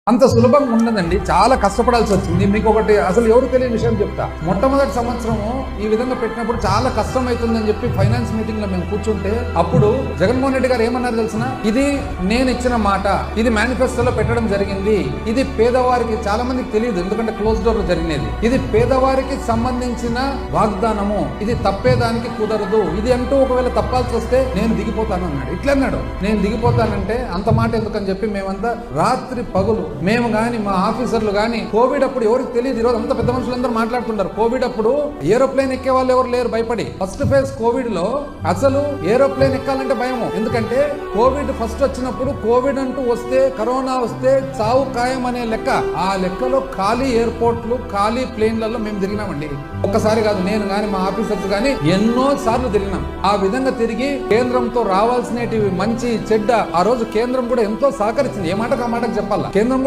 అంత సులభంగా ఉండదండి, చాలా కష్టపడాల్సి వచ్చింది. మీకు ఒకటి అసలు ఎవరు తెలియని విషయం చెప్తా. మొట్టమొదటి సంవత్సరము ఈ విధంగా పెట్టినప్పుడు చాలా కష్టం అవుతుందని చెప్పి ఫైనాన్స్ మీటింగ్ లో మేము కూర్చుంటే అప్పుడు జగన్మోహన్ రెడ్డి గారు ఏమన్నారు తెలిసిన, ఇది నేను ఇచ్చిన మాట, ఇది మేనిఫెస్టోలో పెట్టడం జరిగింది, ఇది పేదవారికి, చాలా మందికి తెలియదు ఎందుకంటే క్లోజ్ డోర్ జరిగినది, ఇది పేదవారికి సంబంధించిన వాగ్దానము, ఇది తప్పేదానికి కుదరదు, ఇది అంటూ ఒకవేళ తప్పాల్సి వస్తే నేను దిగిపోతాను అన్నాడు. ఇట్లా అన్నాడు, నేను దిగిపోతానంటే అంత మాట ఎందుకని చెప్పి మేమంతా రాత్రి పగులు, మేము గాని మా ఆఫీసర్లు గాని, కోవిడ్ అప్పుడు ఎవరికి తెలియదు, ఈరోజు అంత పెద్ద మనుషులందరూ మాట్లాడుతున్నారు, కోవిడ్ అప్పుడు ఏరోప్లేన్ ఎక్కే వాళ్ళు ఎవరు లేరు భయపడి. ఫస్ట్ ఫేజ్ కోవిడ్ లో అసలు ఏరోప్లేన్ ఎక్కాలంటే భయము, ఎందుకంటే కోవిడ్ ఫస్ట్ వచ్చినప్పుడు కోవిడ్ అంటూ వస్తే, కరోనా వస్తే చావు ఖాయం అనే లెక్క, ఆ లెక్కలో ఖాళీ ఎయిర్పోర్ట్లు, ఖాళీ ప్లేన్లలో మేము తిరిగినామండి. ఒక్కసారి కాదు, నేను గాని మా ఆఫీసర్స్ గాని ఎన్నో సార్లు తిరిగినాం. ఆ విధంగా తిరిగి కేంద్రంతో రావాల్సినవి మంచి చెడ్డ, ఆ రోజు కేంద్రం కూడా ఎంతో సహకరించింది, ఏ మాటకు ఆ మాటకు చెప్పాలా, కేంద్రం